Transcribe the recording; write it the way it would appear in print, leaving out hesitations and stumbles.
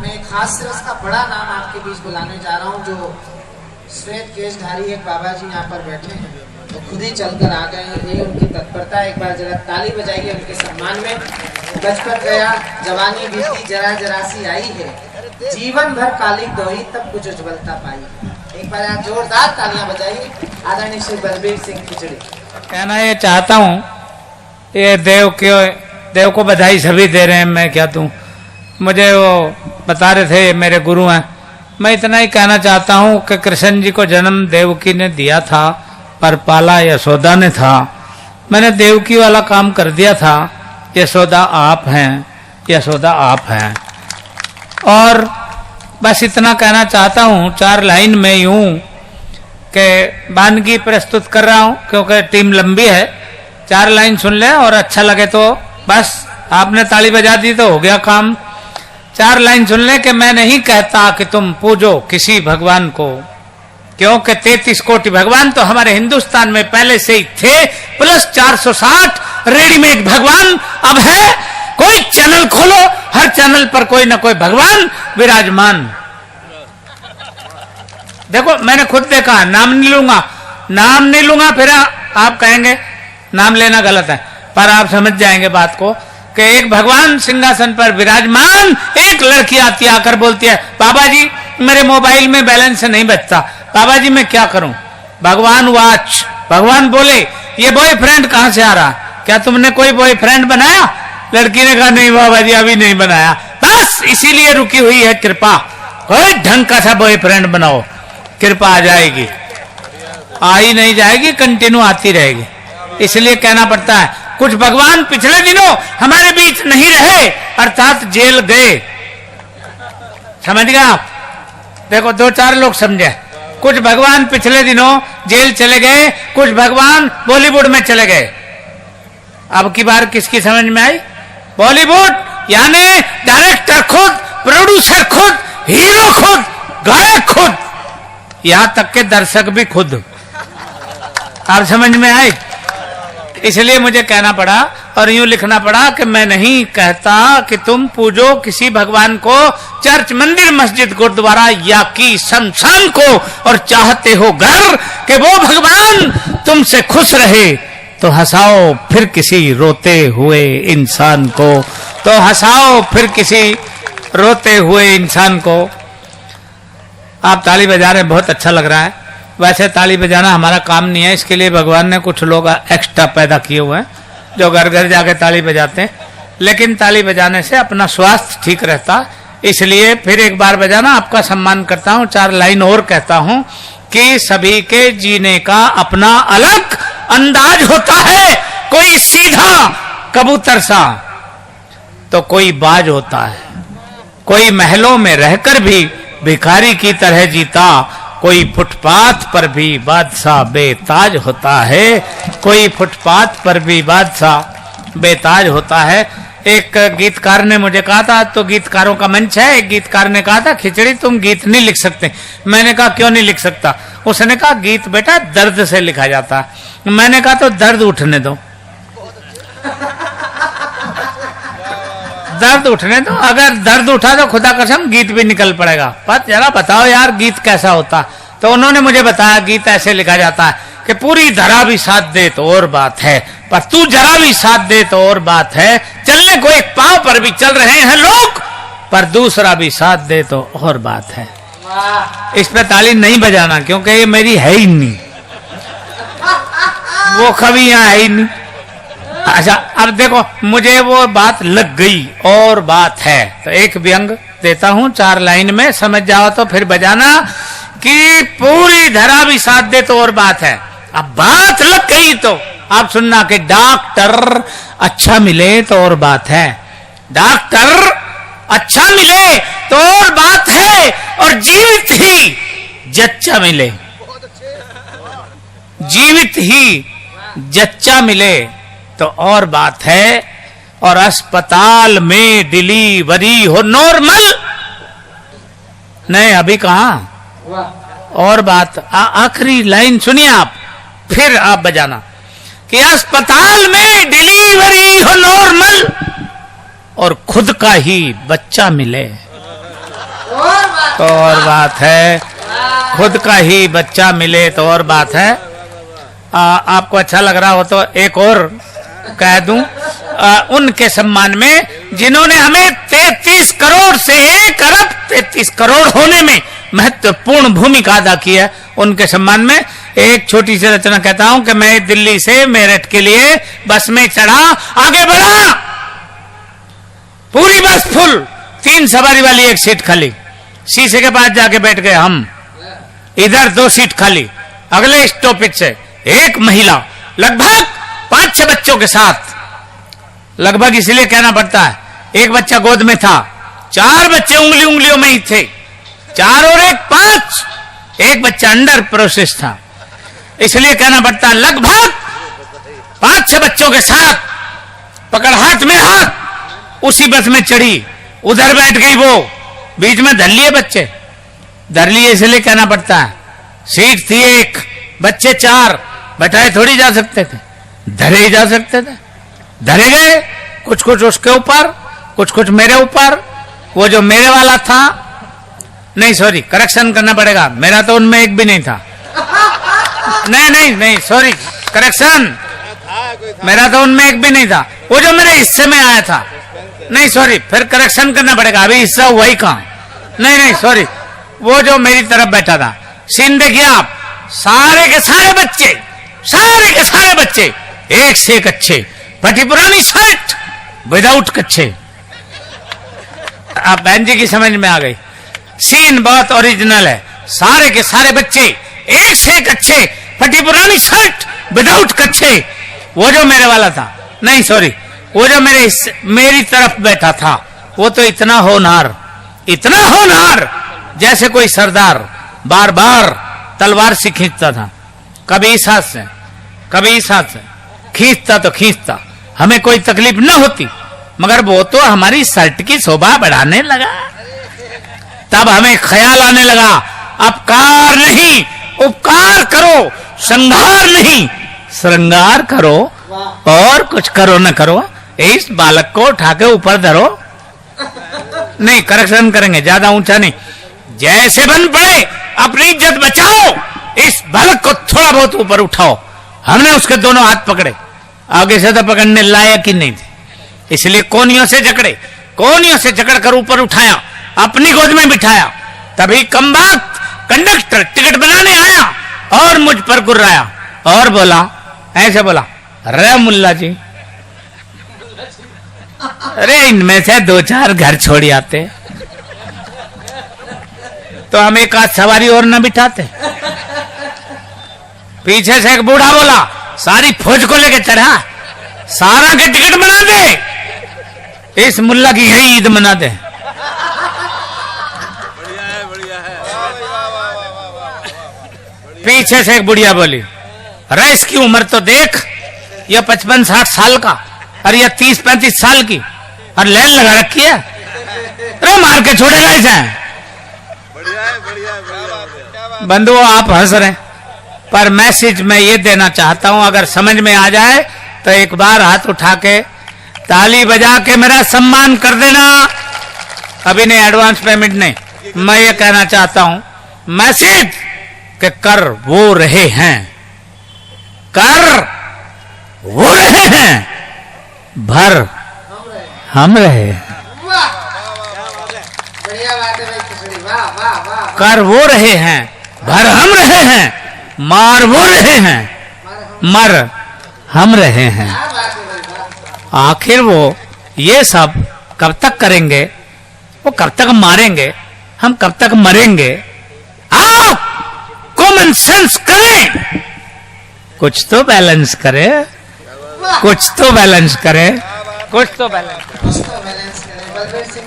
मैं खास रस का बड़ा नाम आपके बीच बुलाने जा रहा हूँ। जो श्वेत केशधारी एक बाबा जी यहाँ पर बैठे हैं, तो खुद ही चलकर आ गए हैं। ये उनकी तत्परता, एक बार जरा ताली बजाइए उनके सम्मान में। बचपन गया, जवानी बीती, जरा जरा सी आई है, जीवन भर काली दोही, तब कुछ उज्ज्वलता पाई। एक बार आप जोरदार तालियां बजाइए आदरणीय श्री बलबीर सिंह खिचड़ी। कहना ये चाहता हूँ, ये देव को बधाई सभी दे रहे हैं, मैं क्या दूं। मुझे वो बता रहे थे, मेरे गुरु हैं। मैं इतना ही कहना चाहता हूँ कि कृष्ण जी को जन्म देवकी ने दिया था, पर पाला यशोदा ने था। मैंने देवकी वाला काम कर दिया था, यशोदा आप हैं, यशोदा आप हैं। और बस इतना कहना चाहता हूँ 4 लाइन में यूं के वानगी प्रस्तुत कर रहा हूँ, क्योंकि टीम लंबी है। 4 लाइन सुन ले और अच्छा लगे तो बस आपने ताली बजा दी तो हो गया काम। 4 लाइन सुन ले कि मैं नहीं कहता कि तुम पूजो किसी भगवान को, क्योंकि 33 कोटि भगवान तो हमारे हिंदुस्तान में पहले से ही थे, प्लस 460 रेडीमेड भगवान अब है। कोई चैनल खोलो, हर चैनल पर कोई ना कोई भगवान विराजमान। देखो मैंने खुद देखा, नाम नहीं लूंगा, फिर आप कहेंगे नाम लेना गलत है, पर आप समझ जाएंगे बात को कि एक भगवान सिंहासन पर विराजमान। एक लड़की आती आकर बोलती है, बाबा जी मेरे मोबाइल में बैलेंस नहीं बचता, बाबा जी मैं क्या करूं। भगवान वाच, भगवान बोले ये बॉयफ्रेंड कहां से आ रहा, क्या तुमने कोई बॉयफ्रेंड बनाया। लड़की ने कहा नहीं बाबा जी अभी नहीं बनाया। बस इसीलिए रुकी हुई है कृपा, कोई ढंग का सा बॉयफ्रेंड बनाओ, कृपा आ जाएगी। आ ही नहीं जाएगी, कंटिन्यू आती रहेगी। इसलिए कहना पड़ता है, कुछ भगवान पिछले दिनों हमारे बीच नहीं रहे, अर्थात जेल गए। समझ गए आप। देखो 2-4 लोग समझे, कुछ भगवान पिछले दिनों जेल चले गए, कुछ भगवान बॉलीवुड में चले गए। अब की बार किसकी समझ में आई। बॉलीवुड यानी डायरेक्टर खुद, प्रोड्यूसर खुद, हीरो खुद, गायक खुद, यहां तक के दर्शक भी खुद। आप समझ में आई। इसलिए मुझे कहना पड़ा और यूं लिखना पड़ा कि मैं नहीं कहता कि तुम पूजो किसी भगवान को, चर्च, मंदिर, मस्जिद, गुरुद्वारा या कि शमशान को, और चाहते हो घर कि वो भगवान तुमसे खुश रहे, तो हंसाओ फिर किसी रोते हुए इंसान को, तो हंसाओ फिर किसी रोते हुए इंसान को। आप ताली बजा रहे हैं, बहुत अच्छा लग रहा है। वैसे ताली बजाना हमारा काम नहीं है, इसके लिए भगवान ने कुछ लोग एक्स्ट्रा पैदा किए हुए हैं जो घर घर जाके ताली बजाते हैं। लेकिन ताली बजाने से अपना स्वास्थ्य ठीक रहता, इसलिए फिर एक बार बजाना आपका सम्मान करता हूँ। 4 लाइन और कहता हूँ कि सभी के जीने का अपना अलग अंदाज होता है। कोई सीधा कबूतर सा तो कोई बाज होता है, कोई महलों में रहकर भी भिखारी की तरह जीता, कोई फुटपाथ पर भी बादशाह बेताज होता है, कोई फुटपाथ पर भी बादशाह बेताज होता है। एक गीतकार ने मुझे कहा था, तो गीतकारों का मंच है, एक गीतकार ने कहा था खिचड़ी तुम गीत नहीं लिख सकते। मैंने कहा क्यों नहीं लिख सकता। उसने कहा गीत बेटा दर्द से लिखा जाता है। मैंने कहा तो दर्द उठने दो, दर्द उठने दो। अगर दर्द उठा तो खुदा कसम गीत भी निकल पड़ेगा। पर जरा बताओ यार गीत कैसा होता। तो उन्होंने मुझे बताया गीत ऐसे लिखा जाता है कि पूरी धरा भी साथ दे तो और बात है, पर तू जरा भी साथ दे तो और बात है। चलने को एक पांव पर भी चल रहे हैं लोग, पर दूसरा भी साथ दे तो और बात है। इस पे ताली नहीं बजाना, क्योंकि ये मेरी है ही नहीं, वो कभी यहाँ है ही नहीं। अच्छा अब देखो मुझे वो बात लग गई, और बात है तो एक व्यंग देता हूं 4 लाइन में, समझ जाओ तो फिर बजाना कि पूरी धरा भी साथ दे तो और बात है। अब बात लग गई तो आप सुनना कि डॉक्टर अच्छा मिले तो और बात है, डॉक्टर अच्छा मिले तो और बात है, और जीवित ही जच्चा मिले, जीवित ही जच्चा मिले तो और बात है, और अस्पताल में डिलीवरी हो नॉर्मल नहीं, अभी कहां और बात। आखिरी लाइन सुनिए आप, फिर आप बजाना कि अस्पताल में डिलीवरी हो नॉर्मल और खुद का ही बच्चा मिले। बात तो और बात है, खुद का ही बच्चा मिले तो और बात है। आपको अच्छा लग रहा हो तो एक और कह दूं, उनके सम्मान में जिन्होंने हमें 33 करोड़ से 1 अरब 33 करोड़ होने में महत्वपूर्ण भूमिका अदा की है, उनके सम्मान में एक छोटी सी रचना कहता हूं कि मैं दिल्ली से मेरठ के लिए बस में चढ़ा, आगे बढ़ा, पूरी बस फुल, 3 सवारी वाली 1 सीट खाली, शीशे के पास जाके बैठ गए हम, इधर 2 सीट खाली, अगले स्टॉपेज से एक महिला लगभग 5-6 बच्चों के साथ, लगभग इसलिए कहना पड़ता है, एक बच्चा गोद में था, 4 बच्चे उंगलियों में ही थे, 4 और 1 5, एक बच्चा अंडर प्रोसेस था, इसलिए कहना पड़ता है, लगभग 5-6 बच्चों के साथ पकड़ हाथ में हाथ उसी बस में चढ़ी, उधर बैठ गई वो, बीच में धर लिए बच्चे, धर लिए इसलिए कहना पड़ता है, सीट थी 1, बच्चे 4, बैठाए थोड़ी जा सकते थे, धरे ही जा सकते थे, धरे गए, कुछ उसके ऊपर, कुछ मेरे ऊपर, वो जो मेरे वाला था, नहीं सॉरी करेक्शन करना पड़ेगा, मेरा तो उनमें एक भी नहीं था, नहीं सॉरी करेक्शन, मेरा तो उनमें एक भी नहीं था, वो जो मेरे हिस्से में आया था, नहीं सॉरी फिर करेक्शन करना पड़ेगा, अभी हिस्सा हुआ ही कहां, नहीं सॉरी, वो जो मेरी तरफ बैठा था, सीन देखिए आप, सारे के सारे बच्चे एक से एक अच्छे, फटी पुरानी शर्ट विदाउट कच्छे। आप बहन जी की समझ में आ गई, सीन बहुत ओरिजिनल है, सारे के सारे बच्चे एक से एक अच्छे, फटी पुरानी शर्ट विदाउट कच्छे, वो जो मेरे वाला था, नहीं सॉरी वो जो मेरी तरफ बैठा था, वो तो इतना होनहार जैसे कोई सरदार बार बार तलवार से खींचता था, कभी इस हाथ से खींचता तो खींचता, हमें कोई तकलीफ न होती, मगर वो तो हमारी शर्ट की शोभा बढ़ाने लगा, तब हमें ख्याल आने लगा, अपकार नहीं उपकार करो, श्रृंगार नहीं श्रृंगार करो, और कुछ करो न करो, इस बालक को उठा के ऊपर धरो, नहीं करेक्शन करेंगे, ज्यादा ऊंचा नहीं, जैसे बन पड़े अपनी इज्जत बचाओ, इस बालक को थोड़ा बहुत ऊपर उठाओ। हमने उसके दोनों हाथ पकड़े, आगे से तो पकड़ने लायक ही नहीं थे, इसलिए कोनियों से जकड़ कर ऊपर उठाया, अपनी गोद में बिठाया, तभी कम बात कंडक्टर टिकट बनाने आया और मुझ पर गुर्राया और बोला, ऐसे बोला, अरे मुल्ला जी, अरे इनमें से 2-4 घर छोड़ आते तो हम एक आध सवारी और न बिठाते। पीछे से एक बूढ़ा बोला, सारी फौज को लेके चढ़ा, सारा के टिकट बना दे, इस मुल्ला की यही ईद मना दे। पीछे से एक बुढ़िया बोली, अरे इसकी उम्र तो देख, यह 55-60 साल का, और यह 30-35 साल की, और लेन लगा रखी है, अरे मार के छोड़ेगा इसे। बंधुओं आप हंस रहे, पर मैसेज मैं ये देना चाहता हूं, अगर समझ में आ जाए तो एक बार हाथ उठा के ताली बजा के मेरा सम्मान कर देना, अभी नहीं, एडवांस पेमेंट नहीं। मैं ये कहना चाहता हूं मैसेज के कर वो रहे हैं, भर हम रहे, बढ़िया बात है भाई किशोरी, वाह कर वो रहे हैं, भर हम रहे हैं, मार वो रहे हैं, मर हम रहे हैं। आखिर वो ये सब कब तक करेंगे, वो कब तक मारेंगे, हम कब तक मरेंगे। आओ कॉमन सेंस करें, कुछ तो बैलेंस करें, कुछ तो बैलेंस करें, कुछ तो बैलेंस करें। बलबीर सिंह